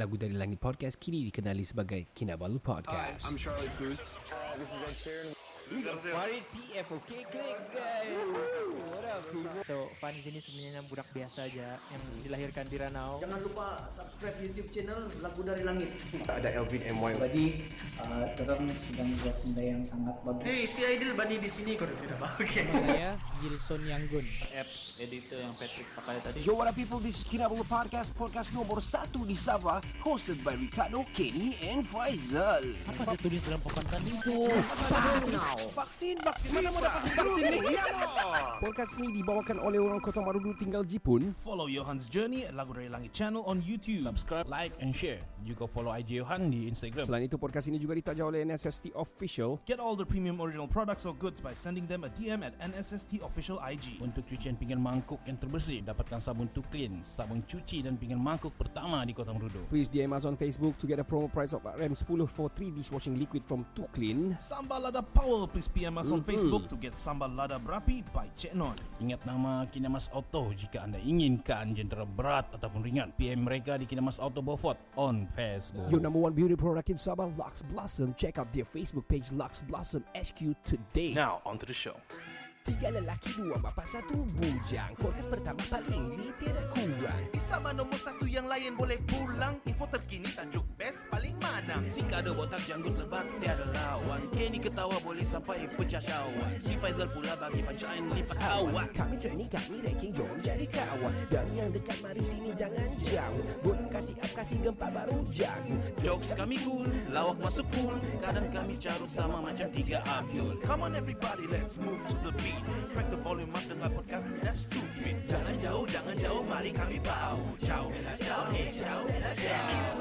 Lagu dari Langit Podcast kini dikenali sebagai Kinabalu Podcast. I'm Charlie Puth. This is Ed Sheeran. Farid PF, okay, click guys. What up? So, Fanis ini sebenarnya budak biasa aja yang dilahirkan di Ranau. Jangan lupa subscribe YouTube channel Lagu Dari Langit. Ada Elvin MY. Jadi, orang sedang buat benda yang sangat bagus. Hey, si Aidil Bani di sini kau tidak apa? Oke. Saya Gilson Yanggun. Apps editor yang Patrick pakai tadi. Yo, what up people? This is Kinabalu Podcast, podcast nomor 1 di Sabah, hosted by Ricardo, Kenny, and Faizal. Apa dia tulis dalam papan tadi? Vaksin. Mana mau dapat vaksin ni? Podcast ini dibawakan oleh orang Kota Marudu tinggal Jepun. Follow Johan's Journey at Lagu Dari Langit channel on YouTube. Subscribe, like and share. Juga follow IG Johan di Instagram. Selain itu, podcast ini juga ditaja oleh NSST Official. Get all the premium original products or goods by sending them a DM at NSST Official IG. Untuk cucian pinggan mangkuk yang terbersih, dapatkan sabun Tuklin, sabun cuci dan pinggan mangkuk pertama di Kota Marudu. Please DM us on Facebook to get a promo price of RM10 for 3 dishwashing liquid from Tuklin. Sambal Lada Power. Please PM us on Facebook to get Sambal Lada Berapi by Cik Non. Ingat nama Kinamas Auto jika anda inginkan jentera berat ataupun ringan. PM mereka di Kinamas Auto Beaufort on Facebook. Your number one beauty product in Sabah, Lux Blossom. Check out their Facebook page, Lux Blossom HQ today. Now, on to the show. 3 lelaki, 2 bapa, 1 bujang. Podcast pertama paling lit, tidak kurang. Di Sabah nombor 1 yang lain boleh pulang. Info terkini tajuk best paling mana. Si Kado botak janggut lebat tiada lawan. Kenny ketawa boleh sampai pecah syawak. Si Faizal pula bagi pancaan lipat awak. Kami training, kami ranking, jom jadi kawan. Dari yang dekat, mari sini jangan jauh. Volume kasih up, kasih gempa baru jago. Jokes kami cool, lawak masuk cool. Kadang kami carut sama macam 3 Abdul. Come on everybody, let's move to the beat. Crack the volume up, dengar podcast tidak stupid. Jangan jauh, mari kami bau. Ciao, bella ciao, ciao, bella ciao.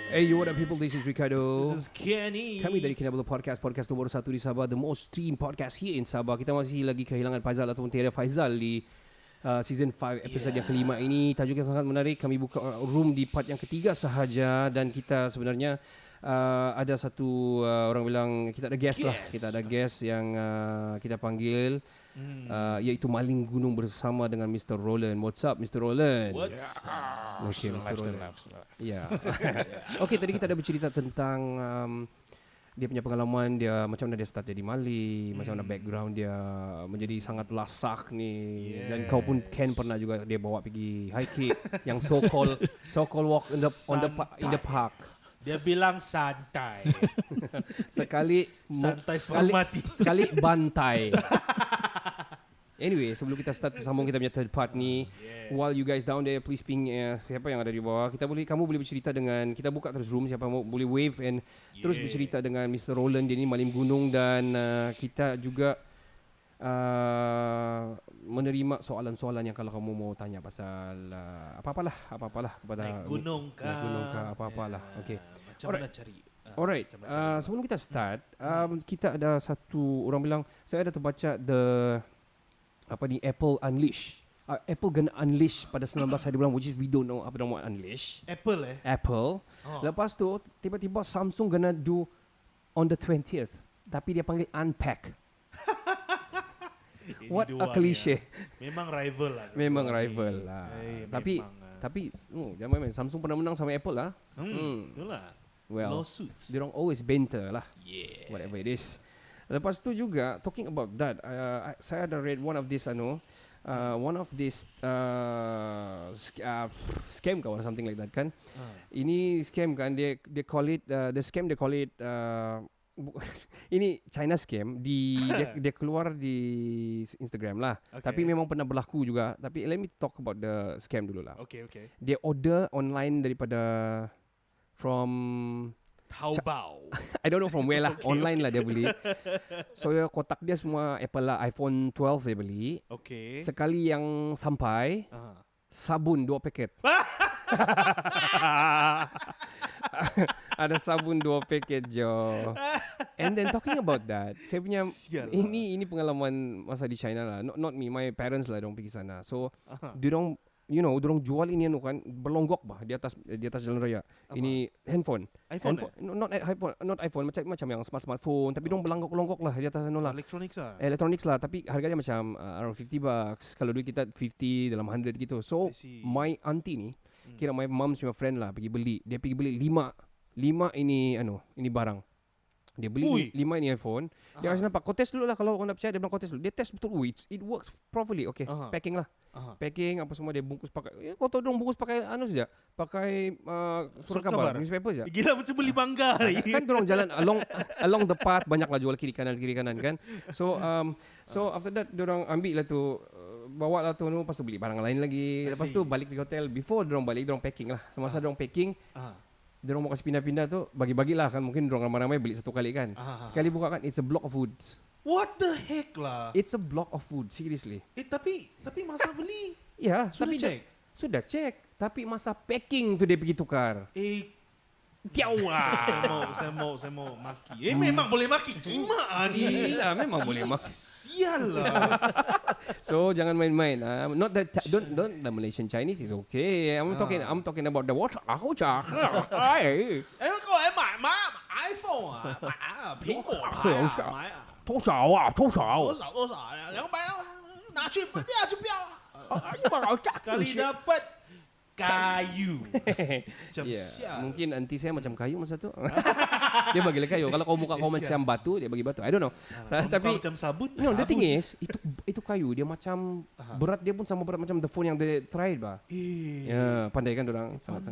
Hey, what up people? This is Ricardo. This is Kenny. Kami dari Kinabalu Podcast, podcast nomor 1 di Sabah, the most streamed podcast here in Sabah. Kita masih lagi kehilangan Faizal ataupun tiada Faizal di season 5 episode yang kelima ini. Tajuk yang sangat menarik. Kami buka room di part yang ketiga sahaja dan kita sebenarnya ada satu orang bilang kita ada guest lah. Kita ada guest yang kita panggil iaitu Maling Gunung bersama dengan Mr. Roland. What's up Mr. Roland? What's up? Okay, Mr. Roland. Ya. Okay, tadi kita ada bercerita tentang dia punya pengalaman, dia macam mana dia start jadi maling, macam mana background dia menjadi sangat lasak ni. Dan kau pun Ken pernah juga dia bawa pergi high kick yang so called walk in the park. Dia bilang santai. Sekali Santai sebelum mati. Sekali bantai. Anyway, sebelum kita start sambung kita punya third part ni, while you guys down there, please ping siapa yang ada di bawah. Kamu boleh bercerita dengan, kita buka terus room, siapa mau boleh wave and terus bercerita dengan Mr. Roland. Dia ni Maling Gunung dan kita juga menerima soalan-soalan yang kalau kamu mau tanya pasal apa-apalah kepada Naik gunung kah, apa-apalah. Okay. Macam mana cari. Alright, sebelum kita start, kita ada satu orang bilang, saya ada terbaca Apple Unleash. Apple gonna unleash pada 19 hari bulan, which is we don't know apa nama unleash. Apple. Lepas tu tiba-tiba Samsung gonna do on the 20th, tapi dia panggil unpack. What a cliche. Memang rival lah. Memang rival lah. Tapi jangan main. Samsung pernah menang sama Apple lah. Itulah. Well, lawsuits. Diorang always banter lah. Whatever it is. Lepas tu juga talking about that, saya ada read one of this scam or something like that kan. Ini scam kan, they call it ini China scam dia keluar di Instagram lah. Tapi memang pernah berlaku juga. Tapi let me talk about the scam dulu lah. Okay. Dia order online daripada from Taobao. I don't know from where lah. Online lah dia beli. So kotak dia semua Apple lah. iPhone 12 dia beli. Okay. Sekali yang sampai sabun 2 paket. Ada sabun 2 paket jo. And then talking about that, saya punya ini pengalaman masa di China lah. Not me, my parents lah dong pergi sana. So diorang dorong jual ini kan berlonggok bah di atas jalan raya. Apa? Ini handphone. Not iPhone macam yang smartphone, tapi dorong berlonggok lah di atas lah. Electronics lah, tapi harganya macam around $50. Kalau duit kita 50 dalam 100 gitu. So my auntie ni Kira my mom's my friend lah pergi beli. Dia pergi beli 5 ini barang. Dia beli 5 ini iPhone. Dia kasi nampak, kau test dulu lah kalau kau nak percaya. Dia bilang kau test dulu. Dia test betul. It works properly. Okay, packing lah. Packing apa semua dia bungkus pakai. Kau tahu dong bungkus pakai saja. Pakai surat khabar, newspaper saja. Gila macam beli mangga. Kan dorang jalan along the path, banyaklah jual kiri kanan kan. So after that dorang ambil lah tu, bawa lah tu, lepas tu beli barang lain lagi. Lepas tu balik di hotel. Before dorang balik, dorang packing lah. Semasa dorang packing, dorang mau kasih pindah-pindah tu, bagi-bagilah kan. Mungkin dorang ramai-ramai beli satu kali kan. Sekali buka kan, it's a block of food. What the heck lah? It's a block of food, seriously. Tapi masa beli Ya, sudah tapi check. Sudah cek. Tapi masa packing tu dia pergi tukar. Saya mau maki. Memang boleh maki. Gimana ni? Gila, memang boleh mas. Sial lah. So jangan main-main. Not that don't the Malaysian Chinese is okay. I'm talking about the water. Aku cakap. Hai. 可以买 iPhone 啊，买啊，苹果买啊，多少啊？多少？多少呀？200拿去不要就不要了。 Sekali Sekali dapat kayu. Macam Yeah. sial. Mungkin anti saya macam kayu masa tu. Dia bagilah kayu. Kalau kau muka kau macam batu, dia bagi batu. I don't know. Tapi macam sabun. no, the thing is, itu kayu dia macam berat dia pun sama berat macam the phone yang they tried bah. Ya, pandai kan orang. Sangat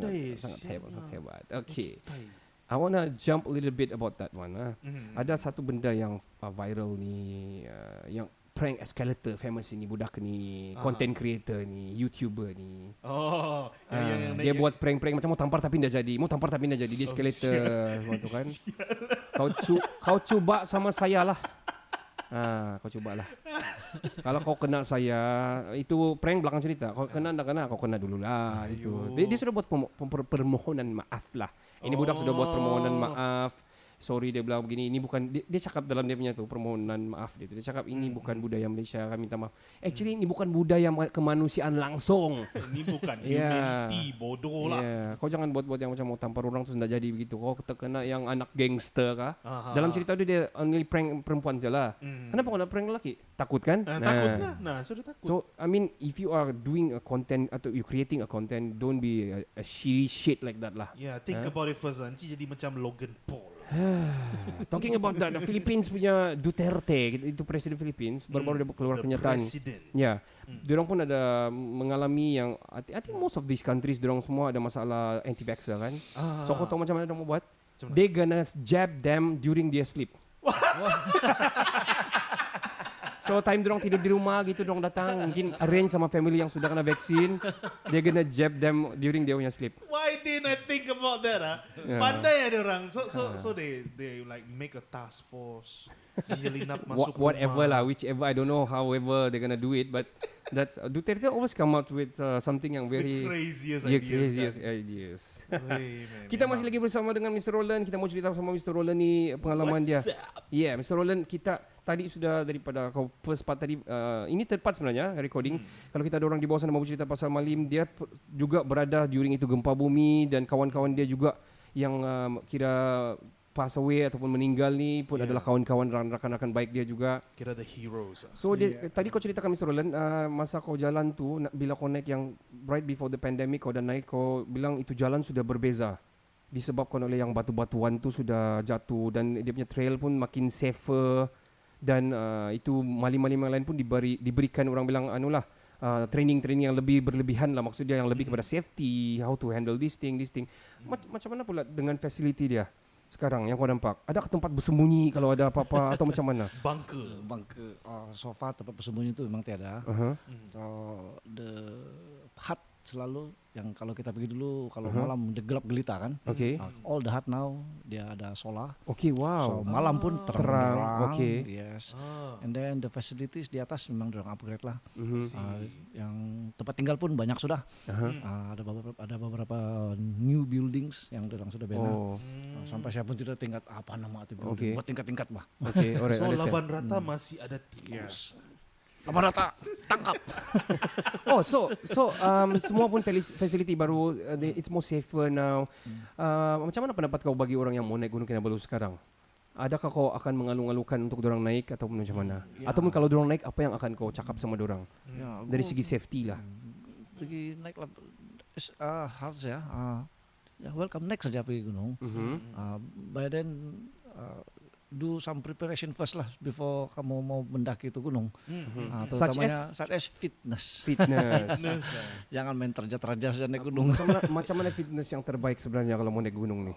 hebat. Okay. I wanna jump a little bit about that one. Ada satu benda yang viral ni, yang prank escalator famous ini, budak ni, content creator ni, YouTuber ni. Dia buat prank-prank macam mau tampar tapi tidak jadi. Dia escalator waktu kan. Kau cuba sama saya lah. Kau cubalah. Kalau kau kena saya, itu prank belakang cerita. Kau kena tak kena, kau kena dululah. Itu. Dia sudah buat permohonan maaf lah. Ini budak sudah buat permohonan maaf. Sorry, dia bilang begini, ini bukan, dia cakap dalam dia punya tu permohonan maaf dia. Dia cakap ini bukan budaya Malaysia, kami minta maaf. Actually ini bukan budaya kemanusiaan langsung. Ini bukan humanity, bodoh lah. Kau jangan buat-buat yang macam mau tampar orang tu tidak jadi begitu. Kau terkena yang anak gangster kah? Dalam cerita dia only prank perempuan je lah. Kenapa kau nak prank lelaki? Takut kan? Takut lah. Sudah takut. So I mean, if you are doing a content atau you creating a content, don't be a shit like that lah. Yeah, think about it first. Nanti jadi macam Logan Paul. Talking about that, the Philippines punya Duterte, itu presiden Philippines, baru-baru dia keluar pernyataan. Ya, diorang pun ada mengalami yang, I think most of these countries, diorang semua ada masalah anti-vaxxer kan. So kau tahu macam mana diorang mau buat? They gonna jab them during their sleep. So time diorang tidur di rumah gitu, diorang datang, mungkin arrange sama family yang sudah kena vaksin, dia gonna jab them during their sleep. Why didn't I think about that? Pandai ada orang. So they like make a task force, menyelinap masuk whatever rumah. lah, whichever, I don't know however they're gonna do it, but that's Duterte always come out with something yang very craziest ideas. Kita masih lagi bersama dengan Mr. Roland. Kita mau cerita sama Mr. Roland ni pengalaman dia. Yeah, Mr. Roland, kita tadi sudah daripada kau first part tadi, ini third part sebenarnya recording. Kalau kita ada orang di bawah sana mau cerita pasal Malim, dia juga berada during itu gempa bumi, dan kawan-kawan dia juga yang kira pass away ataupun meninggal ni pun adalah kawan-kawan rakan-rakan baik dia juga. Kira the heroes. So tadi kau ceritakan Mr. Roland, masa kau jalan tu, bila kau naik yang right before the pandemic, kau dah naik, kau bilang itu jalan sudah berbeza disebabkan oleh yang batu-batuan tu sudah jatuh, dan dia punya trail pun makin safer, dan itu malim-malim yang lain pun diberikan orang bilang training yang lebih berlebihan lah, maksudnya yang lebih kepada safety, how to handle this thing. Macam mana pula dengan facility dia sekarang yang kau nampak? Ada tempat bersembunyi kalau ada apa-apa atau macam mana? Bunker. So far tempat bersembunyi itu memang tiada. So the hut selalu yang kalau kita pergi dulu kalau malam dia gelap gelita kan. Okay. All the hut now dia ada solar. Okay, wow. So malam pun terang. Okay. Yes. And then the facilities di atas memang dorang upgrade lah. Yang tempat tinggal pun banyak sudah. Ada beberapa new buildings yang dorang sudah bina. Sampai saya pun tidak tingkat apa nama itu building. Buat tingkat-tingkat bah. Okay, alright. So Laban Rata masih ada tikus. Laban Rata tangkap. Semua pun facility baru, it's more safer now. Macam mana pendapat kau bagi orang yang mau naik Gunung Kinabalu sekarang? Adakah kau akan mengalu-alukan untuk dorang naik ataupun macam mana? Ataupun kalau dorang naik, apa yang akan kau cakap sama dorang? Dari segi safety lah. Pergi naik lah. how to say welcome next saja pergi gunung. By then do some preparation first lah before kamu mau mendaki itu gunung. Terutamanya such as fitness. Jangan main terjat-terjat saja naik gunung. Macam mana fitness yang terbaik sebenarnya kalau mau naik gunung nih?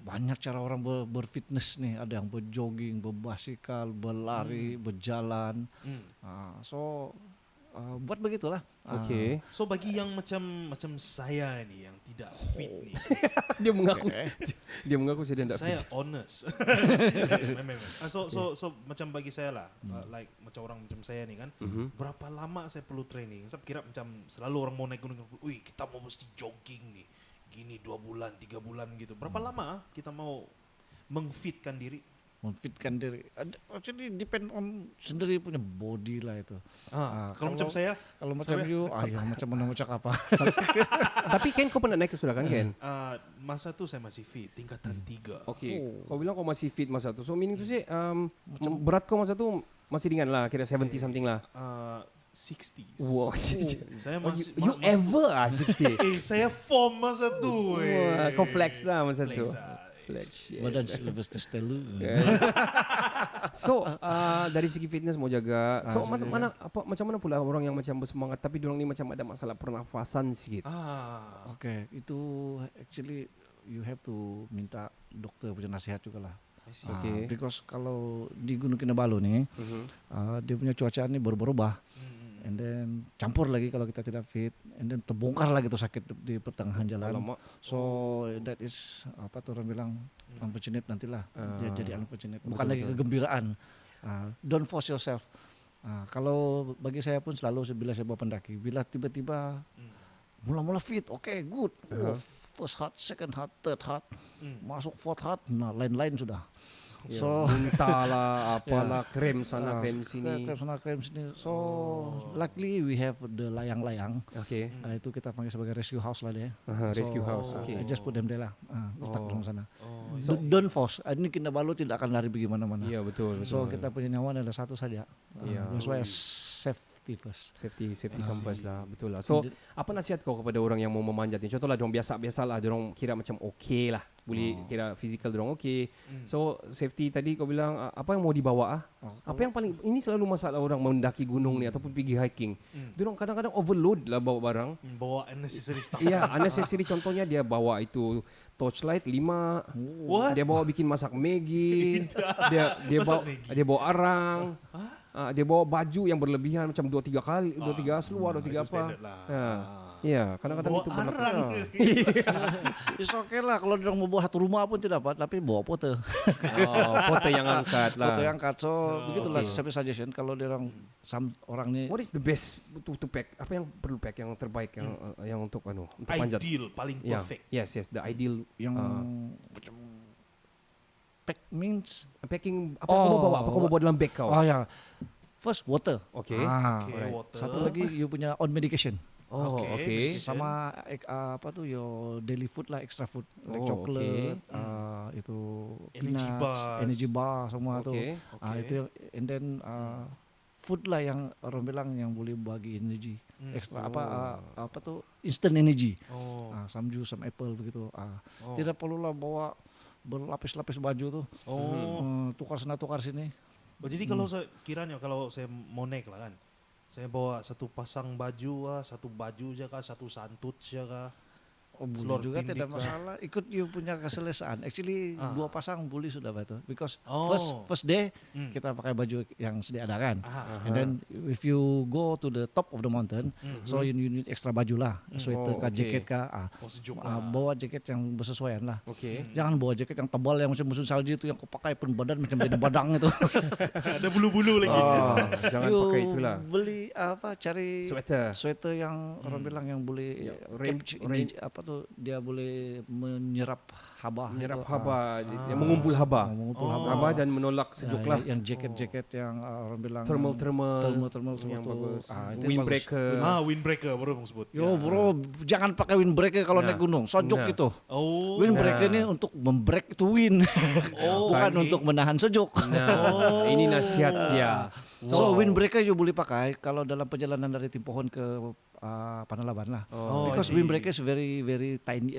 Banyak cara orang berfitness nih. Ada yang berjogging, berbasikal, berlari, berjalan. Buat begitulah. Okey. So bagi yang macam saya ni yang tidak fit ni, Dia mengaku saya tidak saya fit. honest. So macam bagi saya lah, like macam orang macam saya ni kan, berapa lama saya perlu training? Saya kira macam selalu orang mau naik gunung, kita mau mesti jogging nih, gini 2 bulan, 3 bulan gitu. Berapa lama kita mau mengfitkan diri? Memfitkan diri. Actually depend on sendiri punya body lah itu. Kalau macam saya, kalau macam you, yang macam mana macam apa. Tapi Ken kau pernah naik sudah kan Ken? masa tu saya masih fit, tingkatan 3. Okey. Kau bilang kau masih fit masa tu. So meaning tu say berat kau masa tu masih ringan lah, kira 70 something lah. 60s. Wow. Saya masih You ever 60? saya form masa tu. Wah, kau flex lah masa tu. Flex lah. Flex. Badan Sylvester Stallone. So dari segi fitness mau jaga. So macam mana pula orang yang macam bersemangat tapi diorang ni macam ada masalah pernafasan sikit. Okay, itu actually you have to minta dokter punya nasihat juga lah. Okay. Because kalau di Gunung Kinabalu nih, dia punya cuaca ni berubah. And then campur lagi kalau kita tidak fit, and then terbongkar lagi tuh sakit di pertengahan jalan. Alamak. So that is apa tuh orang bilang unfortunate nantilah. Dia jadi unfortunate. Bukan Betul, lagi kegembiraan. Don't force yourself. Kalau bagi saya pun selalu bila saya bawa pendaki, bila tiba-tiba mula-mula fit, okay, good. First heart, second heart, third heart, masuk fourth heart, nah lain-lain sudah. So muntah lah, apalah, krem sana, krem sini. Krem sana, krem sini. So luckily we have the layang-layang. Okay. Itu kita panggil sebagai rescue house lah dia. Rescue house. Okay. I just put them there lah. Letak di sana. So, don't force. Ini Kinabalu tidak akan lari bagaimana-mana. Iya betul. So kita punya nyawa adalah satu saja. That's why safety first. Safety come first lah, betul lah. So apa nasihat kau kepada orang yang mau memanjat ni? Contohlah dorang biasa lah, dorang kira macam okey lah, boleh kira fizikal dorang okey. So safety tadi kau bilang apa yang mau dibawa apa yang paling ini selalu masalah orang mendaki gunung ni ataupun pergi hiking. Dorang kadang-kadang overload lah bawa barang. Bawa unnecessary stuff. Ya, unnecessary contohnya dia bawa itu torchlight 5. What? Dia bawa bikin masak Maggi. dia bawa arang. Dia bawa baju yang berlebihan macam 2-3 kali, 2-3 seluar, 2-3 apa. Ya, kadang-kadang bawa itu benar. It's okay lah kalau dia mau bawa satu rumah pun tidak apa, tapi bawa pote. Pote yang angkat lah. Pote yang angkat. So begitulah sampai suggestion kalau dia orang ni. What is the best to pack? Apa yang perlu pack yang terbaik yang untuk untuk panjat? Ideal, paling perfect. Yes, the ideal Yang macam pack means packing apa kau mau bawa? Apa kau mau bawa dalam bag kau? ya. First water. Okay. Okay, water. Satu lagi you punya on medication. Okay. Sama apa tuh your daily food lah, extra food like chocolate, itu Energy peanuts, bars. energy bar semua tuh. Okay. Itu and then food lah yang orang bilang yang boleh bagi energy extra apa tuh instant energy. Some juice, some apple begitu. Tidak perlulah bawa berlapis-lapis baju tuh. Tukar sana tukar sini. Jadi kalau saya kiranya kalau saya mau naik lah kan, saya bawa satu pasang baju satu baju je kah, satu santut je kah. Boleh juga tidak masalah. Ikut you punya keselesaan. Actually 2 pasang boleh sudah betul. Because first day kita pakai baju yang sedia ada kan. And then if you go to the top of the mountain, so you need extra baju lah, sweater kah, jaket kah. Bawa jaket yang bersesuaian lah. Jangan bawa jaket yang tebal yang macam musim salju itu yang kau pakai pun badan macam jadi badang itu. Ada bulu-bulu lagi. Jangan pakai itulah. Beli cari Sweater yang orang bilang yang boleh apa tuh dia boleh menyerap haba. Dia mengumpul haba dan menolak sejuk lah. Yang jaket-jaket yang orang bilang thermal yang bagus. Itu windbreaker. Windbreaker baru mau sebut. Yo bro, jangan pakai windbreaker kalau naik gunung. Sejuk gitu. Windbreaker ini untuk membreak itu wind. Bukan untuk menahan sejuk. Ini nasihat dia. So windbreaker you boleh pakai kalau dalam perjalanan dari Timpohon ke Panalaban lah. Oh, Because I see. windbreaker is very very tiny.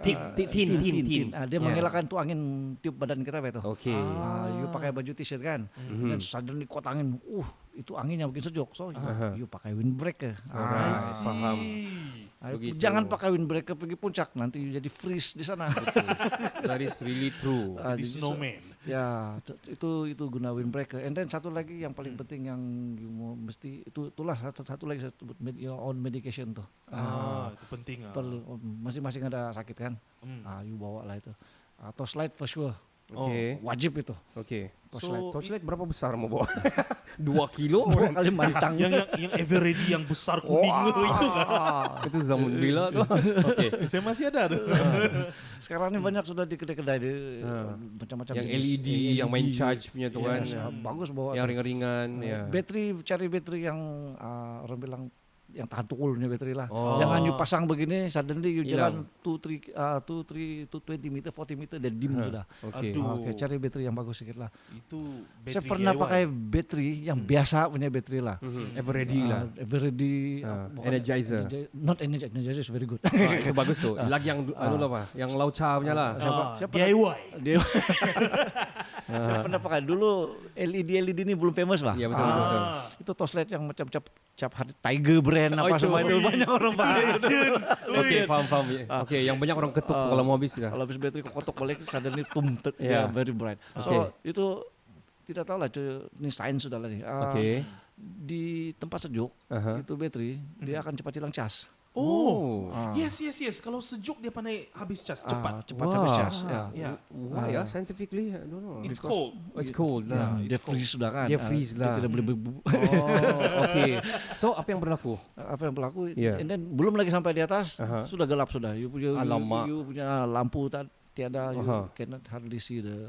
Thin. Dia mengelakkan tuh angin tiup badan kita betul. Okay. You pakai baju t-shirt kan, dan suddenly kuat angin, itu anginnya bikin sejuk, so you pakai windbreaker. Alright, faham. Begitu. Jangan pakai windbreaker pergi puncak, nanti you jadi freeze di sana. That is really true. Jadi snowman. Ya, itu guna windbreaker. And then satu lagi yang paling penting yang you mau mesti itulah satu lagi saya sebut your own medication tuh. Itu penting. Perlu masing-masing ada sakit kan. You bawa lah itu. Torchlight for sure. Okay. Wajib itu. Okay. Torchlight. Berapa besar mau bawa? 2 kilo? Dua kali mancang. yang ever ready yang besar kuning itu kan. Itu zaman bila tuh. Okay. Saya masih ada tuh. Sekarang ini banyak sudah di kedai-kedai macam-macam Yang jenis LED, yang main charge punya tuh kan. bagus bawa. Yang ringan-ringan. Ya. Cari bateri yang orang bilang yang tahan tukulnya bateri lah. Oh. Jangan you pasang begini suddenly you Hilang. jalan 20 meter 40 meter dan dim sudah. Okay. Aduh. Oke, cari bateri yang bagus sedikit lah. Itu Saya battery pernah DIY. pakai bateri yang biasa punya bateri lah. Ever ready lah. Everready bukan Energizer. Not Energizer is very good. Itu bagus tuh. Lagi yang anu lah Pak, yang Laucha punya lah. Siapa DIY. Dia saya pernah pakai dulu LED ini belum famous lah. Iya betul. Itu torchlight yang macam cap hari Tiger brand apa itu. semua itu banyak orang pakai. Oke, paham. Oke, yang banyak orang ketuk kalau mau habis ya. Kalau habis bateri kotok balik suddenly Yeah. very bright. So itu tidak tahu lah ini sains sudah lah nih. Oke. Di tempat sejuk itu bateri dia akan cepat hilang cas. Oh. Yes. Kalau sejuk dia pandai habis cas cepat. Cepat Wah. habis cas. Ya. Why ya? Scientifically, I don't know. It's cold. Oh, it's cold. Nah. Dia freeze sudah kan. Dia freeze Dia lah. tidak boleh berbu. Oh, oke. So, apa yang berlaku? Apa yang berlaku? Yeah. And then belum lagi sampai di atas sudah gelap sudah. You Alamak. punya lampu tiada, you cannot hardly see the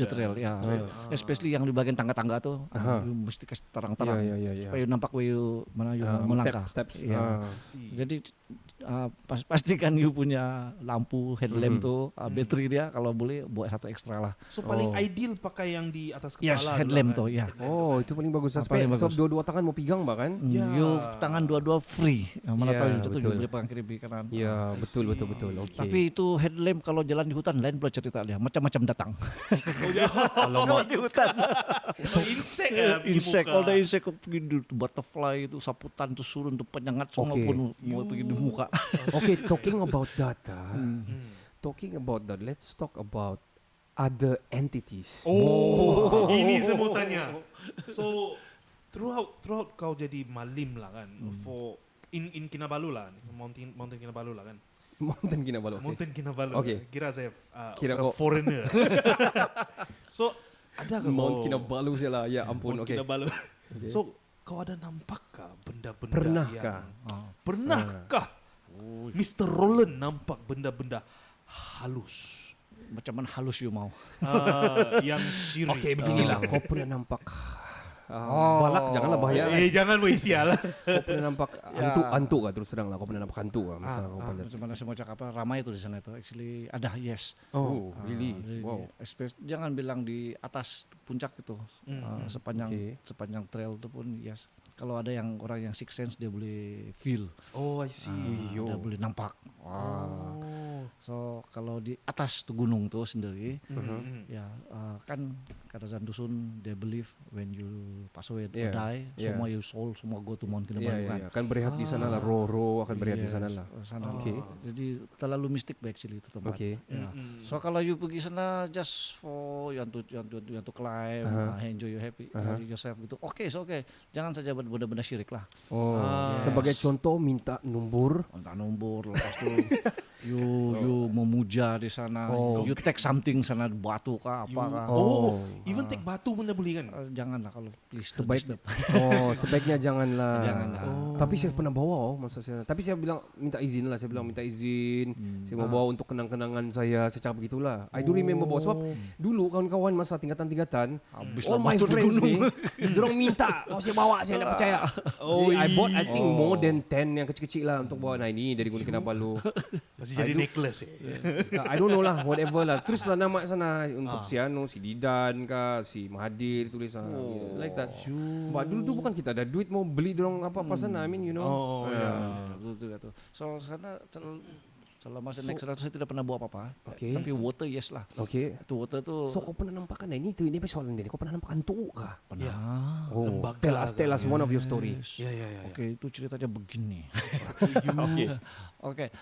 trail. Ya, especially yang di bagian tangga-tangga tuh, you mesti kasih terang-terang Ya. supaya you nampak where you mana you melangkah. Steps. Ya. Jadi pastikan you punya lampu headlamp tuh, bateri dia kalau boleh buat satu ekstra lah. So paling ideal pakai yang di atas kepala. Yes, dulu headlamp kan? tuh ya. Oh, itu paling bagus. Paling Sebab bagus. dua-dua tangan mau pegang bahkan. Ya. You tangan dua-dua free. Mana Ya, tahu you jatuh betul. you boleh pegang kiri kanan. Ya, betul. Oke. Tapi itu headlamp kalau jalan di hutan lain pula cerita dia, macam-macam datang. Kalau di hutan. Insek Insek, all the insek pergi di butterfly itu saputan itu surun itu penyengat semua Oke. pun mau pergi di muka. Okay, talking about that, let's talk about other entities. Oh, ini saya mau tanya. So throughout kau jadi malim lah kan, for in Kinabalu lah, Mountain Kinabalu lah kan. Mountain Kinabalu. Mountain Kinabalu. Okay. Kira saya Kira kau- foreigner. So ada ke Mount Kinabalu saya lah. Ya ampun. Mount Okay. Kinabalu. So kau ada nampakkah benda-benda Pernahkah? yang pernahkah Mr. Roland nampak benda-benda halus Macam mana halus you mau. yang syirik? Okay, beginilah. Kau pernah nampak balak, janganlah bahaya. Jangan berisial. Kau pernah nampak hantu kah? Terus terang lah. Kau pernah nampak hantu kah? Misalnya kau pernah. Macam mana saya mau cakap apa, ramai itu di sana itu. Actually ada, yes. Oh, really? Jadi, Wow. jangan bilang di atas puncak itu, sepanjang trail itu pun yes. Kalau ada yang orang yang sixth sense dia boleh feel, Oh, I see. dia boleh nampak. So kalau di atas tuh gunung tuh sendiri, ya kan kata dusun they believe when you pass away or die, semua your soul semua go to Mount Kinabalu kan. Akan berehat di sana lah. Roh akan berehat di sana lah. Sana. Okay. Jadi terlalu mistik actually itu tempat. Okay. Ya. So kalau you pergi sana just for you want to climb, enjoy you happy yourself gitu. Okay. Jangan saja benda-benda syirik lah. Oh, sebagai contoh minta nombor. Entah nombor, lepas tu you memuja di sana. You take something sana, batu kah apa kah. Even take batu pun dah boleh kan? Janganlah kalau please. Sebaiknya janganlah. Janganlah. Tapi saya pernah bawa masa saya. Tapi saya bilang minta izin lah. Saya bilang minta izin. Saya mau bawa untuk kenang-kenangan saya. Saya cakap begitulah. I do remember bawa. Sebab dulu kawan-kawan masa tingkatan-tingkatan, all my friends ni, dorang minta. Saya bawa, saya tak percaya. I bought I think more than 10 yang kecil-kecil lah untuk bawa. Nah ini dari Gunung Kinabalu. Masih jadi necklace I don't know lah, whatever lah. Tulislah nama sana untuk si si Didan kah, si Mahathir tulis like that. But dulu bukan kita ada duit mau beli dorong apa-apa sana. I mean, you know. Betul tu. So sana selama saya naik 100 saya tidak pernah bawa apa-apa. Okay. Tapi water yes lah. Okay. Itu water tu. So kau pernah nampak kan ini persoalan dia. Kau pernah nampak hantu kah? Pernah. Oh, tell us one of your story. Ya. Okey, itu ceritanya begini. Okey.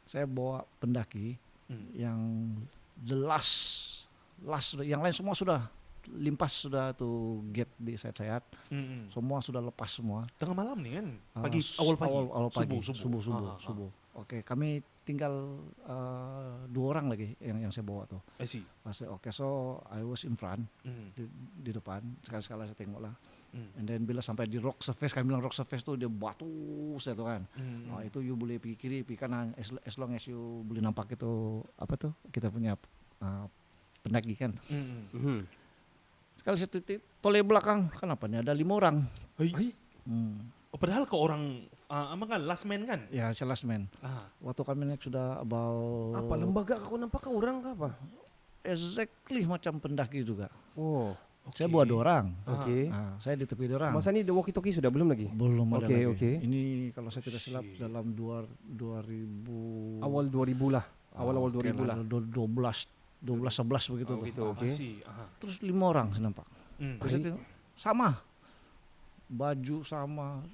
Saya bawa pendaki yang the last yang lain semua sudah limpas sudah tu gate di sayat-sayat. Semua sudah lepas semua. Tengah malam nih kan? Pagi, awal pagi. Subuh. Oke, kami tinggal 2 orang lagi yang saya bawa tuh. I see. Oke, so I was in front di depan. Sekali-sekala saya tengok lah. And then bila sampai di rock surface, kami bilang rock surface tuh dia batu saya tuh kan. Itu you boleh pergi kiri, pergi kanan, as long as you boleh nampak itu apa tuh kita punya pendaki kan. Sekali saya toleh belakang, kenapa nih ada 5 orang. Padahal ke orang apa kan last man kan? Ya, saya last man. Waktu kami naik sudah about Apa lembaga kau nampak kau orang kah apa? exactly macam pendaki juga. Oh. Saya bawa 2 orang. Okey. Saya di tepi 2 orang. Masa ni the walkie talkie sudah belum lagi? Belum ada lagi. Okey. Ini kalau saya tidak silap dalam 2000 Awal 2000 lah. Awal 2000 lah. 12 11 begitu tuh. Gitu, okey. Terus 5 orang saya nampak. Terus saya tengok sama. Baju sama,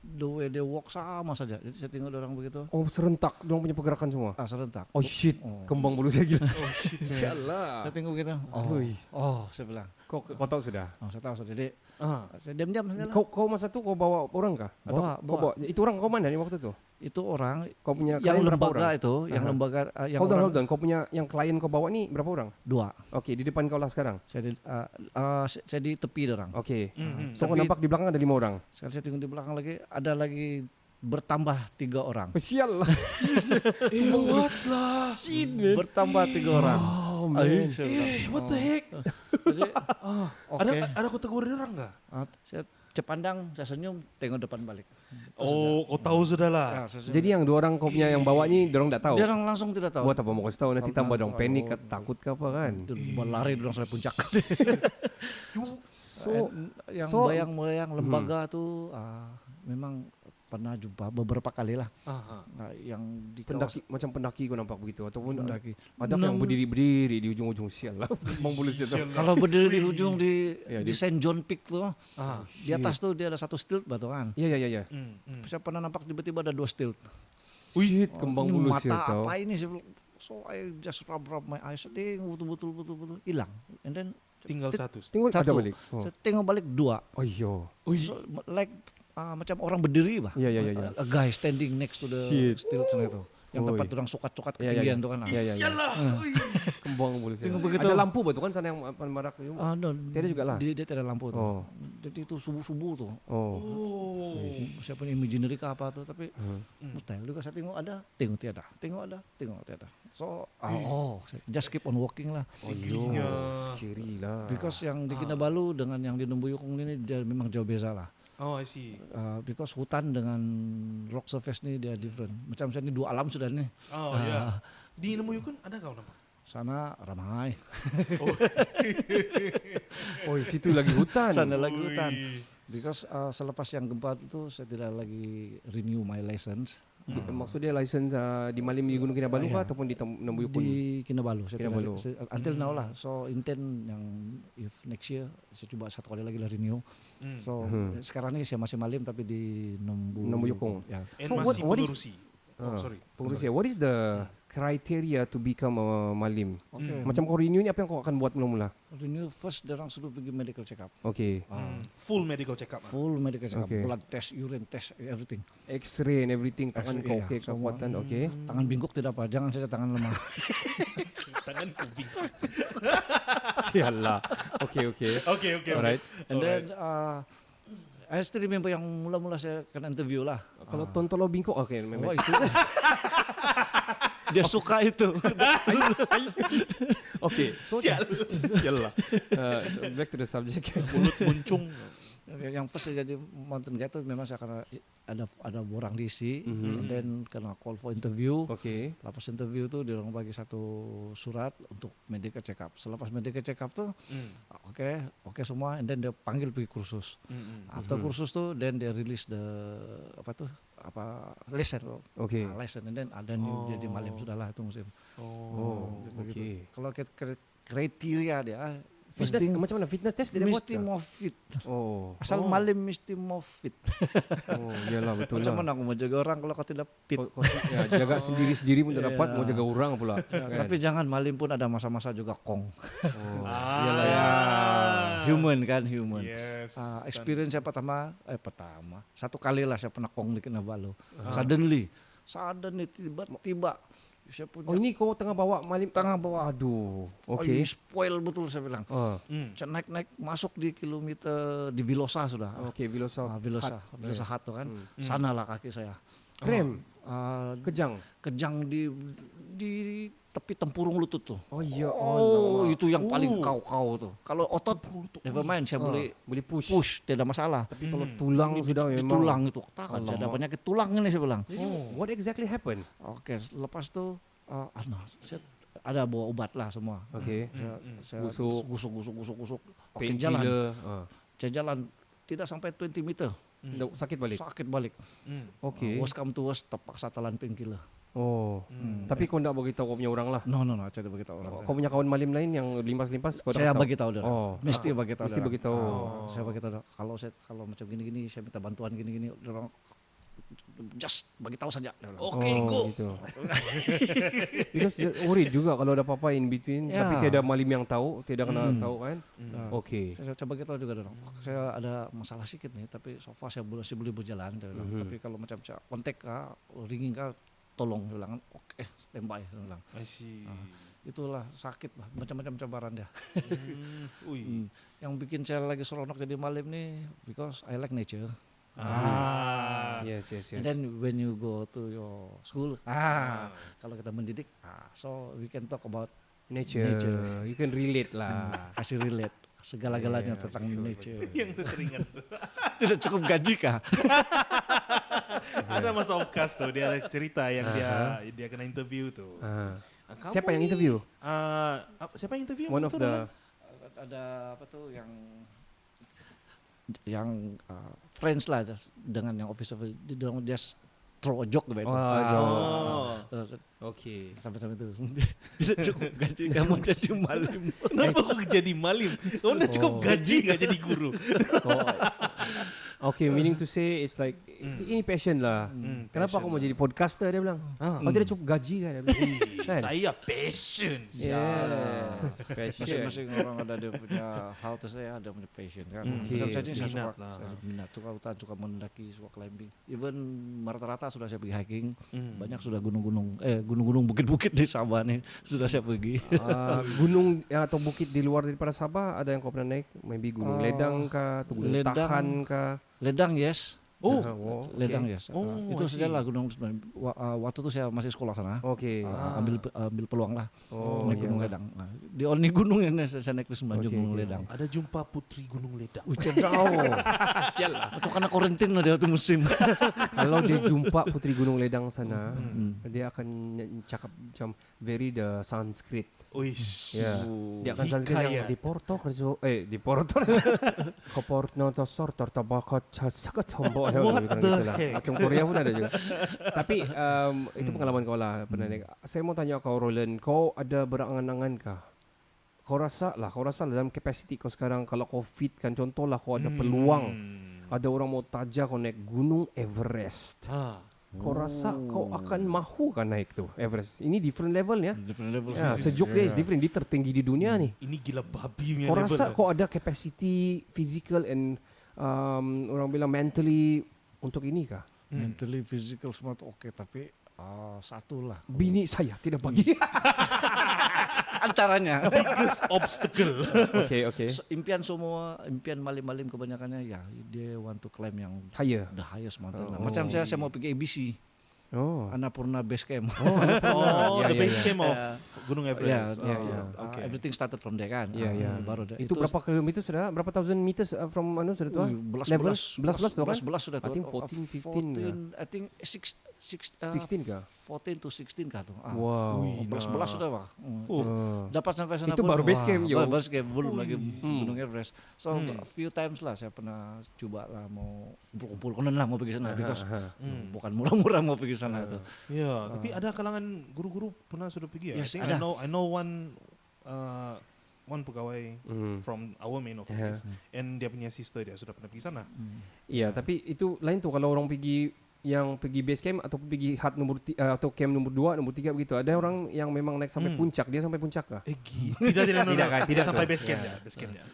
the way they walk sama saja. Jadi saya tengok orang begitu. Oh, serentak dorang punya pergerakan semua. Serentak. Oh shit, kembang bulu saya gila. Oh shit. Sialah. Saya tengok begitu. Saya bilang. Kau tahu sudah? Saya tahu sudah. Jadi saya diam-diam saja lah. Kau masa tu kau bawa orang kah? Atau kau bawa? Itu orang kau mana ni waktu tu? Itu orang Kau punya yang klien berapa lembaga orang? itu, yang lembaga yang Hold on. Kau punya yang klien kau bawa ni berapa orang? 2. Okey, di depan kau lah sekarang. Saya di tepi orang. Okey. So kau nampak di belakang ada 5 orang. Sekarang saya tengok di belakang lagi ada lagi bertambah 3 orang. Sial lah. What lah? Bertambah 3 orang. Oh man. What the heck? Jadi, oke. Ada kategori orang nggak? Saya cepandang, saya senyum, tengok depan balik. Kau tahu sudah lah. Jadi yang 2 orang kau punya yang bawa ni dorang tak tahu. Dia orang langsung tidak tahu. Buat apa mau kasih tahu nanti tambah dong panik takut ke apa kan. Berlari dorang sampai puncak. Yang bayang-bayang lembaga tuh memang pernah jumpa beberapa kali lah. Yang di pendaki macam pendaki kau nampak begitu ataupun pendaki. Ada yang berdiri di ujung-ujung sial lah. Bang bulu sial. Kalau berdiri di ujung di Saint John Peak tuh, di atas tuh dia ada 1 stilt batu kan. Iya. Saya pernah nampak tiba-tiba ada 2 stilt. Shit, kembang bulu sial mata apa ini? So I just rub my eyes. Betul hilang. And then tinggal 1. Tengok ada balik. Saya tengok balik 2. Oh iya. So, like macam orang berdiri bah. Iya. A guy standing next to the stilt sana itu. Yang tempat orang sokat-sokat ketinggian tuh kan. Iyalah. Kembang bulu sial. Tengok begitu. Ada lampu betul kan sana yang marak itu? No, tiada juga lah. Dia tiada lampu tuh. Jadi itu subuh-subuh tuh. Siapa nih imaginary ke apa tuh, tapi mustahil juga saya tengok ada, tengok tiada. So, just keep on walking lah. Scary lah. Because yang di Kinabalu dengan yang di Numbuyukong ini dia memang jauh beza lah. I see. Because hutan dengan rock surface ni dia different. Macam saya ni 2 alam sudah nih. Di Numbuyukong ada kau nampak? Sana ramai. Situ lagi hutan. Sana lagi hutan. Because selepas yang gempa itu saya tidak lagi renew my license. Maksudnya license di Malim di Gunung Kinabalu kah ataupun di Numbuyukong? Di Kinabalu. Kinabalu. Until now lah. So intent yang if next year saya coba 1 kali lagi lah renew. So sekarang ni saya masih Malim tapi di Numbuyukong. Ya. And masih pengurusi. Pengurusi. What is the criteria to become a Malim? Macam kau renew ni apa yang kau akan buat mula-mula? Renew first dia orang suruh pergi medical check up. Okay. Full medical check up. Full medical check up. Blood test, urine test, everything. X-ray and everything. Tangan kau okey, kekuatan okey. Tangan bingkok tidak apa, jangan saja tangan lemah. Tangan kau bingkok. Sialah. Okay. Alright. And then I still remember yang mula-mula saya kena interview lah. Kalau tontolo bingkok memang itu. Dia suka itu. Okay. Sial lah. Back to the subject. Mulut buncung. Yang first saya jadi mountain guide itu memang saya karena ada borang diisi, dan kena call for interview. Oke. Lepas interview tuh dia orang bagi satu surat untuk medical check up. Selepas medical check up tuh, oke semua, and then dia panggil pergi kursus. After kursus tuh, then dia release lesson. Oke. Lesson, and then ada new jadi malam sudahlah itu musim. Oke. Kalau kriteria dia Fitness macam mana? Fitness test dia buat mesti ke? mau fit. Oh. Asal malam mesti mau fit. Oh, iyalah betul Macam lah. mana aku mau jaga orang kalau kau tidak fit. Ya, jaga sendiri pun tak dapat, mau jaga orang pula. Ya, kan? tapi jangan malam pun ada masa-masa juga kong. Oh. Iyalah Ya, human kan human. Yes. Experience saya pertama, satu kali lah saya pernah kong di Kinabalu. Suddenly tiba-tiba saya punya Oh, ini kau tengah bawa malam. tengah bawa. Aduh. Oh, Oke. ini spoil betul saya bilang. Saya naik masuk di kilometer di Vilosa sudah. Oke, Vilosa. Vilosa Hut tuh kan. Sanalah kaki saya. Krem. Ah, Kejang. kejang di tepi tempurung lutut tuh. Oh iya. Oh, itu yang paling kau tuh. Kalau otot never mind, saya boleh push. tidak masalah. Tapi kalau tulang sudah Di memang. tulang itu, takkan saya ada penyakit tulang ini saya bilang. Oh, what exactly happened? Oke, lepas itu saya ada bawa obat lah semua. Oke. Saya gusuk. Oke, Painkiller. jalan. Saya jalan tidak sampai 20 meter. Sakit balik. Sakit balik. Oke. Worst come to worst, terpaksa telan painkiller. Oh. Tapi kau tak beritahu kau punya orang lah. No, saya tidak beritahu orang. Kau punya kawan malim lain yang limpas-limpas kau tak Saya kasih tahu? bagi tahu dia. Oh. Mesti bagi tahu. Mesti dia. bagi tahu. Saya bagi tahu. Kalau macam gini saya minta bantuan gini, orang just bagi tahu saja. Oke, go. Gitu. Because worried juga kalau ada apa-apa in between, Ya. tapi tiada malim yang tahu, tiada kena tahu kan. Oke. Saya coba bagi tahu juga dong. Saya ada masalah sedikit nih, tapi so far saya masih boleh berjalan. Dia bilang. Tapi kalau macam saya kontak kah, ringing kah, tolong dia bilang. Oke, standby dia bilang. I see. Itulah sakit lah, macam-macam cabaran dia. Ui. Yang bikin saya lagi seronok jadi malam nih, because I like nature. Yes. And then when you go to your school, kalau kita mendidik, so we can talk about Nature. You can relate lah. kasih relate segala-galanya tentang nature. Yang saya teringat tuh. Tidak cukup gaji kah? Ada Mas Ofkas tuh, dia ada cerita yang dia kena interview tuh. Kamu Siapa yang nih, interview? Siapa yang interview? One of the Ada apa tuh yang friends lah dengan yang officer, dia throw a joke gitu. Oke. Sampai itu tidak cukup gaji kamu jadi malim. Kenapa kok jadi malim? Kamu udah cukup gaji gak jadi guru? Okay, meaning to say it's like ini passion lah. Kenapa aku mau jadi podcaster, dia bilang. Kau tidak cukup gaji kan? Dia bilang, kan? Saya passion. Yes, passion. Masing-masing orang ada dia punya how to say, ada punya passion kan. Okay. Macam saya ini saya Minat suka lah. minat, suka hutan, suka mendaki, suka climbing. Even rata-rata sudah saya pergi hiking. Banyak sudah gunung-gunung, bukit-bukit di Sabah nih sudah saya pergi. Gunung atau bukit di luar daripada Sabah ada yang kau pernah naik? Maybe Gunung Ledang kah, atau Gunung Ledang. Tahan kah? Ledang yes. Okay. Ledang yes. Itu I see. saja lah gunung. Waktu itu saya masih sekolah sana. Oke. Ambil peluang lah naik Gunung iya. Ledang. Di only gunung yang saya naik di Semenanjung, Oke, Gunung oke. Ledang. Ada jumpa Putri Gunung Ledang. Sial lah. Itu karena karantin lah dia waktu musim. Kalau dia jumpa Putri Gunung Ledang sana, dia akan cakap macam very the Sanskrit. Uish. Ya. Dia akan Sanskrit yang di Porto di Porto. Ko Porto to sortor to bakot sakat tombo. What the heck? Macam Korea pun ada juga. Tapi itu pengalaman kau lah pernah naik. Saya mau tanya kau Roland, kau ada berangan-angan kah? Kau rasa dalam capacity kau sekarang, kalau kau fit kan, contohlah kau ada peluang, ada orang mau tajak kau naik Gunung Everest. Kau rasa kau akan mahu kan naik tu Everest? Ini different level ya. Different level. Ya, sejuk dia is different, dia tertinggi di dunia ni. Ini gila babi punya Kau level. rasa kau ada capacity physical and orang bilang mentally untuk ini kah? Mentally, physical semua tu okey, tapi satu lah. Bini saya tidak bagi. Antaranya. Biggest obstacle. Okay. Impian malim-malim kebanyakannya ya dia want to climb yang Higher. the highest mountain lah. Macam saya mau pergi ABC. Annapurna Base Camp. The base camp of Gunung Everest. Okay. Everything started from there kan. Baru Itu berapa kilometer sudah? Berapa thousand meters from sudah tu? Level? Belas tu kan? Belas sudah tu. I think 14, 15 I think 16 kah? 14 to 16 kah tu. Wow. Belas sudah Pak. Dapat sampai sana Itu baru base camp, yo. Base camp belum lagi Gunung Everest. So a few times lah saya pernah coba lah mau kumpul-kumpul lah mau pergi sana because bukan murah-murah mau pergi sana itu. Ya, tapi ada kalangan guru-guru pernah sudah pergi ya? Yes, I ada. know one pegawai from our main office and dia punya sister dia sudah pernah pergi sana. Iya, tapi itu lain tuh kalau orang pergi base camp atau pergi hut atau camp nomor 2, nomor 3 begitu. Ada orang yang memang naik sampai puncak, dia sampai puncak kah? Tidak sampai base camp dia.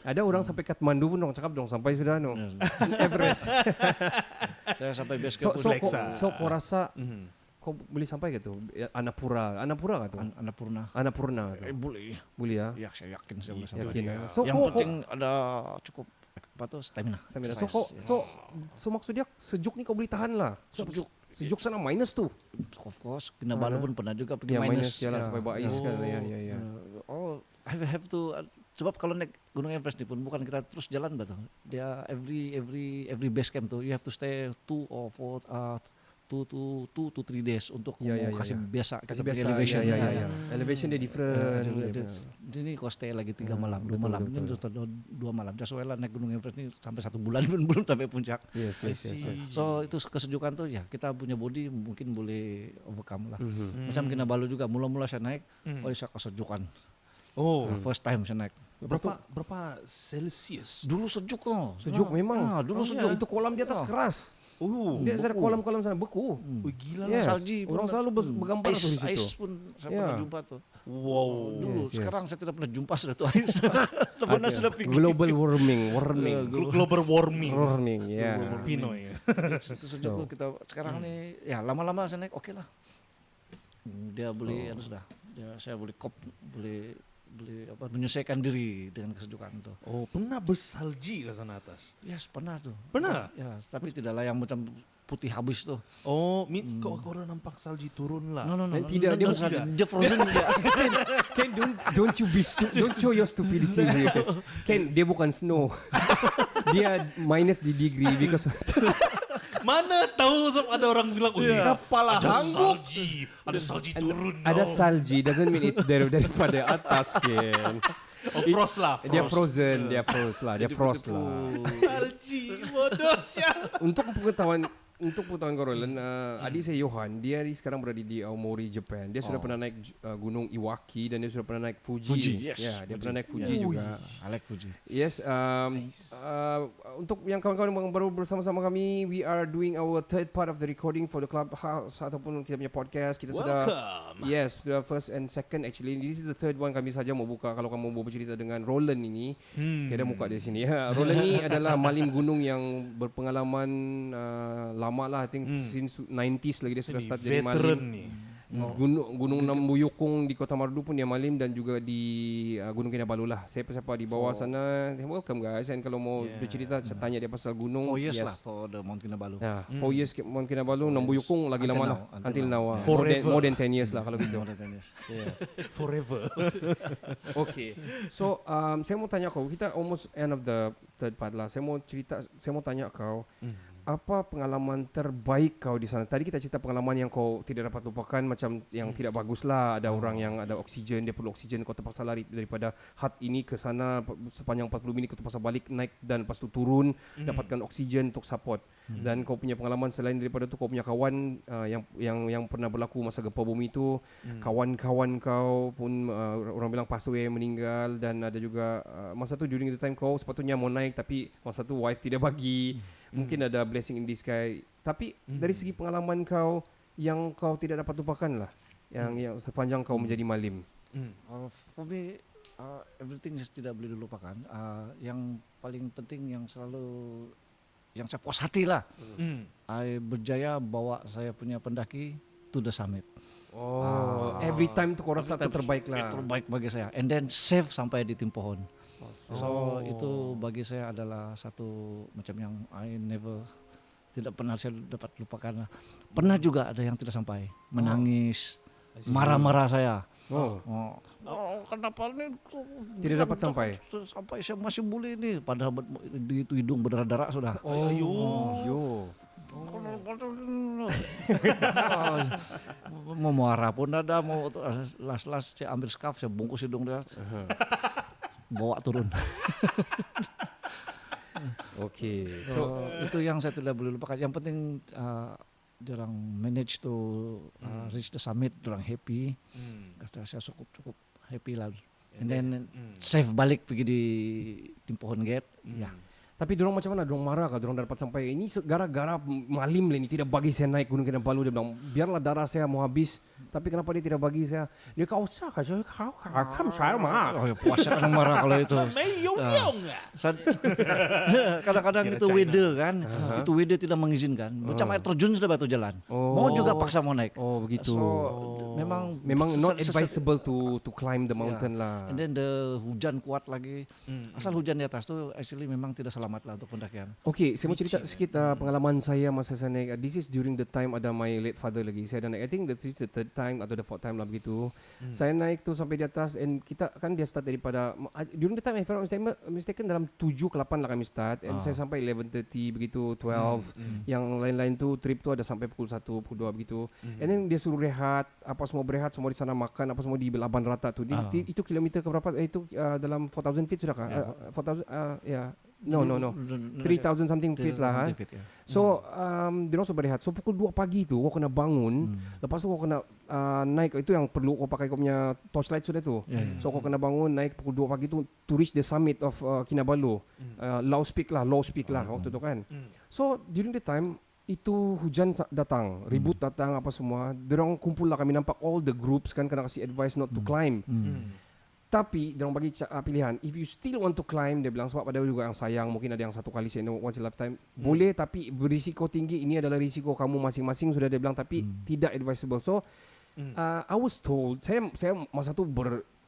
Ada orang sampai Kathmandu pun dong cakap dong sampai sudah Everest. Saya sampai base camp So kau rasa kau boleh sampai gitu? Annapurna kah tu? Annapurna tu. Boleh. Boleh ya? Ya, saya yakin saya boleh sampai. Yakin. Yang penting ada cukup stamina. So maksudnya sejuk ni kau boleh tahan lah. Sejuk sana minus tu. Of course, Kinabalu pun pernah juga pergi Ya minus. ya lah sampai bais kan. Ya. Have to sebab kalau naik Gunung Everest ni pun bukan kita terus jalan betul. Dia every base camp tu you have to stay 2 to 3 days untuk kasih biasa elevation. Elevation dia different. Ini kau stay lagi 3 malam, 2 malam. Ini 2 malam. Just lah naik Gunung Everest ni sampai 1 bulan pun belum sampai puncak. Yes. So itu kesejukan tu ya kita punya body mungkin boleh overcome lah. Macam Kinabalu juga mula-mula saya naik, saya kesejukan. First time saya naik. Berapa Celsius? Dulu sejuk kok. Sejuk memang. Dulu sejuk. Itu kolam di atas keras. Dia ada kolam-kolam sana beku. Gila Yes. lah. Salji Orang selalu bergambar tu di situ. Ais pun saya pernah jumpa tuh. Wow. Dulu Yes. sekarang saya tidak pernah jumpa sudah tuh ais. Pernah sudah pikir. Global warming. Global warming. Ya. Pinoy. Itu sejuk tuh kita sekarang nih ya lama-lama saya naik oke lah. Dia boleh sudah. Saya boleh boleh menyesuaikan diri dengan kesejukan itu. Pernah bersalji ke sana atas? Yes, pernah tuh. Pernah? Ya, tapi tidaklah yang macam putih habis tuh. Kau udah nampak salji turun lah. No. Tidak, dia bukan. Dia frozen dia. Ken, don't show your stupidity. Ken, dia bukan snow. Dia minus di degree because Mana tahu ada orang bilang, kepala ada hangguk. salji turun. Ada salji doesn't mean it daripada atas, Ken. Frost lah. Dia froze lah. Salji, bodoh sial. Untuk pengetahuan kau Roland, adik saya Johan, dia sekarang berada di Aomori, Japan. Dia sudah pernah naik gunung Iwaki dan dia sudah pernah naik Fuji. Yes. Ya, dia pernah naik Fuji juga. I like Fuji. Yes, untuk yang kawan-kawan yang baru bersama-sama kami, we are doing our third part of the recording for the Clubhouse ataupun kita punya podcast. Kita sudah first and second actually. This is the third one kami saja mau buka. Kalau kamu mau bercerita dengan Roland ini, kita muka di sini. Roland ini adalah malim gunung yang berpengalaman lama lah, I think since 90s lagi dia sudah start jadi malim. Ni. Gunung Nambuyukung di Kota Marudu pun dia malim dan juga di Gunung Kinabalu lah. Siapa-siapa di bawah sana, welcome guys. Dan kalau mau bercerita, saya tanya dia pasal gunung. 4 years lah for the Mount Kinabalu. 4 years Mount Kinabalu, Nambuyukung lagi lama lah. Until now. More than 10 years lah kalau gitu. Forever. Okay. So saya mau tanya kau, kita almost end of the third part lah. Saya mau tanya kau, apa pengalaman terbaik kau di sana? Tadi kita cerita pengalaman yang kau tidak dapat lupakan, macam yang tidak bagus lah. Ada orang yang ada oksigen, dia perlu oksigen, kau terpaksa lari daripada hut ini ke sana sepanjang 40 minit, kau terpaksa balik naik dan lepas tu turun dapatkan oksigen untuk support. Dan kau punya pengalaman selain daripada tu, kau punya kawan yang pernah berlaku masa gempa bumi itu, kawan-kawan kau pun orang bilang pass away, meninggal. Dan ada juga masa tu during the time kau sepatutnya mau naik tapi masa tu wife tidak bagi. Mungkin ada blessing in disguise. Tapi dari segi pengalaman kau yang kau tidak dapat lupakan lah, yang sepanjang kau menjadi malim. For me, everything tidak boleh dilupakan. Yang paling penting yang selalu yang saya puas hati lah. I berjaya bawa saya punya pendaki to the summit. Every time tu kau rasa terbaik lah. Terbaik bagi saya. And then save sampai di tim pohon. So itu bagi saya adalah satu macam yang I never tidak pernah saya dapat lupakan. Pernah juga ada yang tidak sampai, menangis, marah-marah saya. Oh. Kenapa ini Tidak dapat sampai? Sampai saya masih bully ini, padahal di itu hidung berdarah-darah sudah. Yo. Mau marah pun ada, mau las-las saya ambil scarf, saya bungkus hidung dia, bawa turun. Okay. So itu yang saya tidak boleh lupakan. Yang penting orang manage to reach the summit, orang happy. Saya cukup happy lah. And then safe balik pergi di pohon gate. Ya. Tapi dorong macam mana? Dorong marah kah? Dorong dapat sampai ini gara-gara Malim lah ini tidak bagi saya naik Gunung Kinabalu. Dia bilang biarlah darah saya mau habis, tapi kenapa dia tidak bagi saya? Dia kau usah kau saya mah. Oh ya, puasa kan marah kalau itu. Kadang-kadang itu weather kan, itu weather tidak mengizinkan. Macam air terjun sudah batu jalan. Mau juga paksa mau naik. Oh begitu. So, memang not advisable to climb the mountain lah. And then the hujan kuat lagi. Asal hujan di atas tuh actually memang tidak selamat lah untuk pendakian. Okay, saya mau cerita sikit pengalaman saya masa saya naik. This is during the time ada my late father lagi. Saya dah naik, I think this is the third time atau the fourth time lah begitu. Saya naik tu sampai di atas and kita kan dia start daripada during the time if I'm not mistaken dalam 7 ke 8 lah kami start and saya sampai 11:30 begitu, 12. Yang lain-lain tu trip tu ada sampai pukul 1, pukul 2 begitu. And then dia suruh rehat, apa semua berehat, semua di sana makan, apa semua di laban rata tu. Itu kilometer ke berapa? Itu dalam 4,000 feet sudah kah? 4,000 No. 3,000 something feet lah. So, dia orang suruh berehat. So, pukul 2 pagi tu, kau kena bangun. Lepas tu kau kena naik. Itu yang perlu kau pakai kau punya torchlight sudah tu. So, kau kena bangun, naik pukul 2 pagi tu to reach the summit of Kinabalu. Low speak lah waktu tu kan. So, during the time, itu hujan datang, ribut datang apa semua. Diorang kumpul lah, kami nampak all the groups kan, kena kasih advice not to climb. Tapi diorang bagi pilihan, if you still want to climb, dia bilang sebab ada juga yang sayang, mungkin ada yang satu kali once in a lifetime, boleh tapi berisiko tinggi, ini adalah risiko kamu masing-masing sudah dia bilang, tapi tidak advisable. So I was told, saya masa tu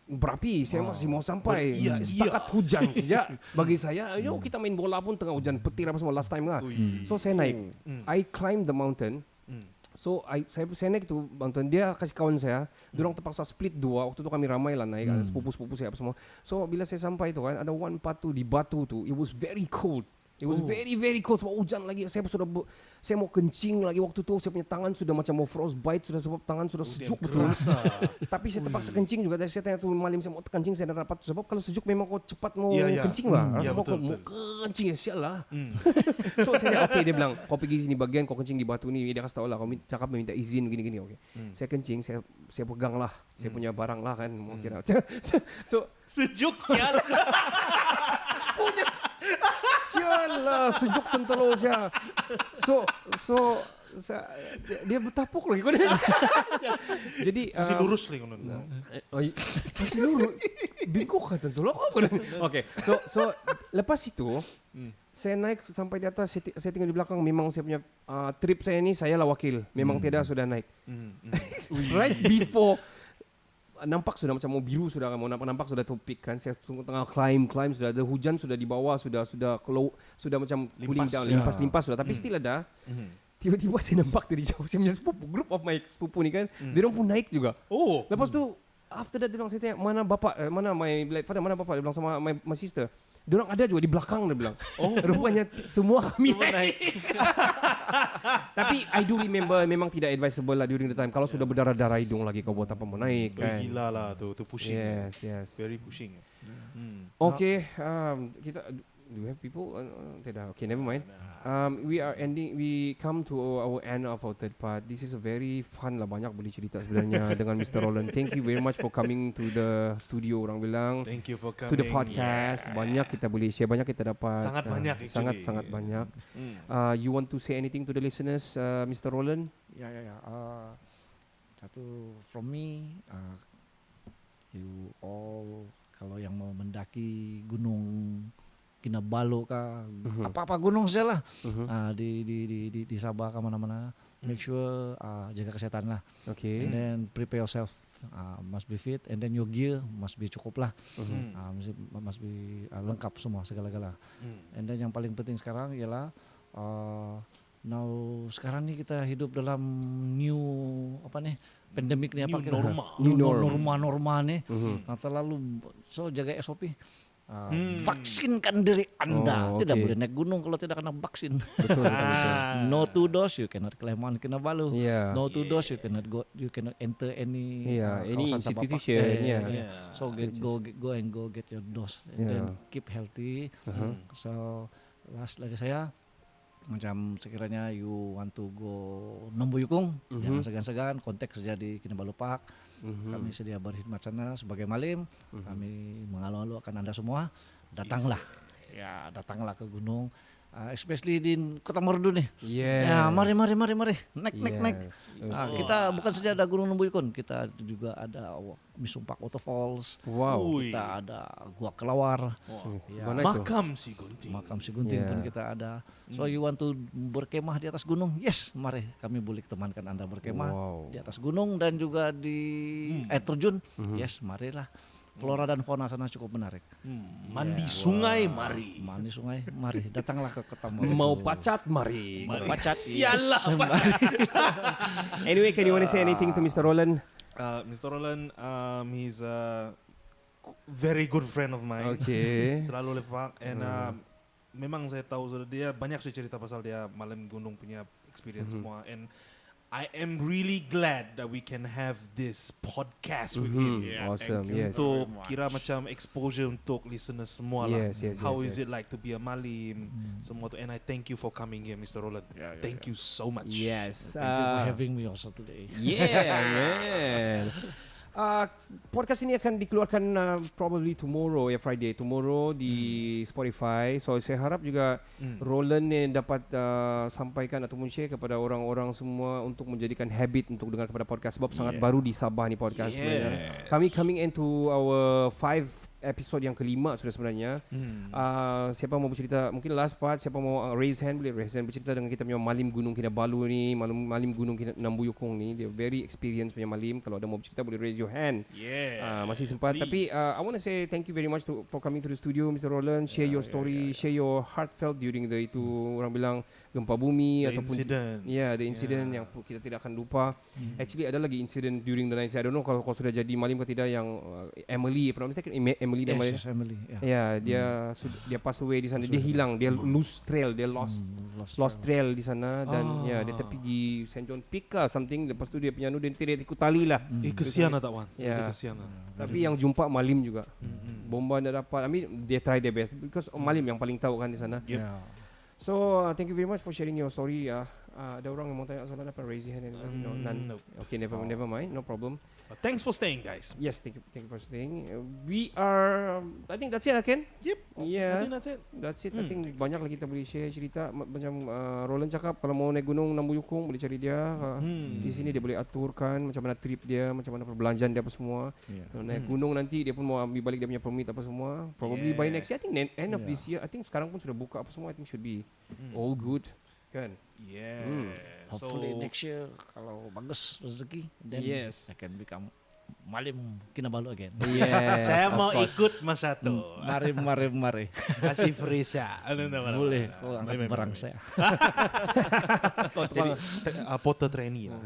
berapi, saya masih mau sampai setakat hujan saja bagi saya. Kita main bola pun tengah hujan petir apa semua last time lah. So saya naik, I climbed the mountain. So saya naik tu mountain, dia kasih kawan saya, diorang terpaksa split dua. Waktu tu kami ramai lah naik, ada sepupu-sepupu saya apa semua. So bila saya sampai tu kan, ada one part tu di batu tu, it was very cold. It was very very cold sebab hujan lagi. Saya mau kencing lagi waktu tu. Saya punya tangan sudah macam mau frostbite sudah sebab tangan sudah sejuk betul. Tapi saya terpaksa kencing juga. Saya tanya tu Malim, saya mau kencing saya dah dapat sebab kalau sejuk memang kau cepat mau kencing lah. Rasa mau kencing sial lah. So saya okay, dia bilang kau pergi sini bagian kau kencing di batu ni. Dia kasih tahu lah kau cakap minta izin gini-gini. Okay. Saya kencing, saya pegang lah. Saya punya barang lah kan. Mau kira. So sejuk sial. Punya sialah sejuk tentelo saya. So dia bertapuk lagi kau. Jadi masih lurus lagi kau. Masih lurus. Bingkok kan tentelo apa? Okay. So lepas itu saya naik sampai di atas, saya tinggal di belakang. Memang saya punya trip saya ni saya lah wakil. Memang tidak sudah naik. Right before nampak sudah macam mau biru sudah, mau nampak sudah topik kan. Saya tengah climb sudah ada hujan sudah di bawah, sudah macam cooling down, limpas sudah, tapi still ada. Tiba-tiba saya nampak dari jauh, saya punya sepupu, group of my sepupu ni kan, dia orang pun naik juga. Lepas tu after that dia bilang, saya tanya mana bapak, mana my late father, mana bapak, dia bilang sama my sister. Dia orang ada juga di belakang, dia bilang. Rupanya semua kami naik. Tapi I do remember memang tidak advisable lah during the time. Kalau sudah berdarah-darah hidung lagi kau buat apa mau naik kan. Gila lah tu pushing. Yes. Very pushing. Okay, kita do we have people? Tidak. Okay, never mind. We come to our end of our third part. This is a very fun lah, banyak boleh cerita sebenarnya dengan Mr. Roland. Thank you very much for coming to the studio, orang bilang. Thank you for coming to the podcast. Banyak kita boleh share, banyak kita dapat. Sangat banyak actually. Sangat banyak. You want to say anything to the listeners, Mr. Roland? Ya. Satu from me, you all kalau yang mau mendaki gunung Kinabalu kah, apa gunung saja lah, di Sabah ke mana-mana, make sure jaga kesehatan lah. Okay. And then prepare yourself, must be fit, and then your gear must be cukup lah, must be lengkap semua segala-gala. And then yang paling penting sekarang ialah now sekarang nih kita hidup dalam new pandemik nih apa New kira normal. new norma nih. Nah, terlalu jaga SOP. Vaksinkan diri Anda. Tidak boleh naik gunung kalau tidak kena vaksin. Betul. No to dose, you cannot climb Mount Kinabalu. Yeah. No to dose, you cannot enter any any kawasan tanpa institution. vaksin. So go get your dose and then keep healthy. So last dari saya, macam sekiranya you want to go Nombuyukung, jangan segan-segan, kontak saja di Kinabalu Park. Kami sedia berkhidmat sana sebagai malim. Kami mengalu-alu akan Anda semua. Datanglah, datanglah ke gunung. Especially di Kota Merdu nih. Ya, mari. Naik. Kita bukan saja ada Gunung Nombuyukung, kita juga ada Misumpak Waterfalls. Wow. Kita ada Gua Kelawar. Makam Si Gunting. Makam Si Gunting pun kita ada. So you want to berkemah di atas gunung? Yes, mari kami boleh temankan Anda berkemah di atas gunung dan juga di air terjun. Yes, marilah. Flora dan fauna sana cukup menarik. Mandi sungai, mari. Mandi sungai, mari. Datanglah ke Kota Merdu. Mau pacat, mari. Pacat, Sialah. Anyway, can you want to say anything to Mr. Roland? Mr. Roland, he's a very good friend of mine. Okay. Selalu lepak. And memang saya tahu dia banyak cerita pasal dia malam gunung punya experience semua. And I am really glad that we can have this podcast with him. Awesome. Yes. Untuk kira macam exposure untuk listeners semua lah. Yes, How is it like to be a malim? Semua tu. And I thank you for coming here, Mr. Roland. Thank you so much. Yes. Thank you for having me also today. Yeah, man. Podcast ini akan dikeluarkan probably tomorrow, Friday tomorrow di Spotify. So saya harap juga Roland ni dapat sampaikan ataupun share kepada orang-orang semua untuk menjadikan habit untuk dengar kepada podcast sebab sangat baru di Sabah ni podcast sebenarnya. Kami coming into our 5 episode yang kelima sudah sebenarnya. Siapa mau bercerita, mungkin last part, siapa mau raise hand boleh raise hand bercerita dengan kita punya malim Gunung Kinabalu ni, malim Gunung Nombuyukung ni. Dia very experienced punya malim. Kalau ada mau bercerita boleh raise your hand. Masih sempat. Please. Tapi I want to say thank you very much for coming to the studio, Mr. Roland. Share your story, share your heartfelt during the itu orang bilang gempa bumi The ataupun incident. the incident yang kita tidak akan lupa. Actually ada lagi incident during the night. I don't know kalau sudah jadi malim ke tidak yang Emily, if I'm not mistaken, Emily nama dia. Yes, Emily. Dia pass away di sana. Dia hilang, dia lose trail, dia lost trail di sana dan dia pergi St. John Peak something. Lepas tu dia punya dia ikut tali lah. Kesian lah tak Wan. Ya. Kesian lah. Tapi yang jumpa malim juga. Bomba dah dapat. I mean they try their best because malim yang paling tahu kan di sana. So thank you very much for sharing your story. Ada orang yang mau tanya soalan apa? Raise your hand. None. Okay, never mind. No problem. Thanks for staying, guys. Yes, thank you for staying. We are. I think that's it, Ken. Yep. Yeah. I think that's it. That's it. I think banyak lagi kita boleh share cerita. Macam Roland cakap, kalau mau naik gunung Nombuyukung boleh cari dia. Di sini dia boleh aturkan macam mana trip dia, macam mana perbelanjaan dia apa semua. Naik gunung nanti dia pun mau ambil balik dia punya permit apa semua. Probably by next year. I think end of this year. I think sekarang pun sudah buka apa semua. I think should be all good. Kan? Hopefully next year kalau bagus rezeki, then I can become malim Kinabalu again. Saya mau ikut masa tu. Mari. Kasih Frisa. Boleh, kalau angkat barang saya. Jadi porter trainee lah.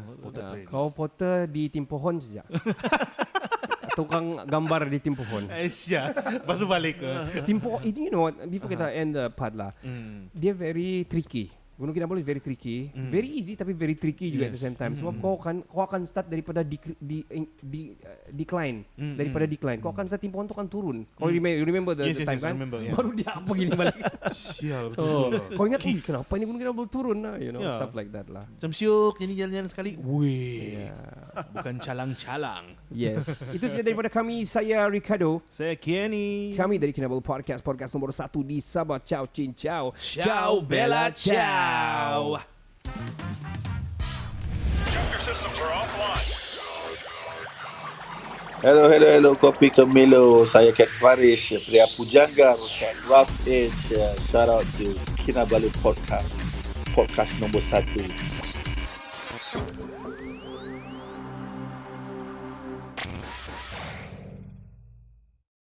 Kau porter di tim pohon saja. Tukang gambar di tim pohon. Masuk balik ke. Tim pohon ini, you know what, before kita end the part lah, dia very tricky. Gunung Kinabalu is very tricky, very easy tapi very tricky juga at the same time. Sebab kau akan start daripada decline, daripada decline. Kau akan start tim pohon tu akan turun. Kau remember the time kan? Baru dia apa gini balik. Sial betul. Kau ingat kenapa ini Gunung Kinabalu turun lah, you know, stuff like that lah. Macam syuk nyanyi jalan-jalan sekali. Wih. Bukan calang-calang. Yes. Itu saja daripada kami. Saya Ricardo. Saya Kenny. Kami dari Kinabalu Podcast nomor 1 di Sabah. Ciao, cin, ciao. Ciao, Bella, ciao. Hello, Kopi Kemilo. Saya Kat Faris, pria pujangga, Rough Age. Shout out to Kinabalu Podcast nomor 1.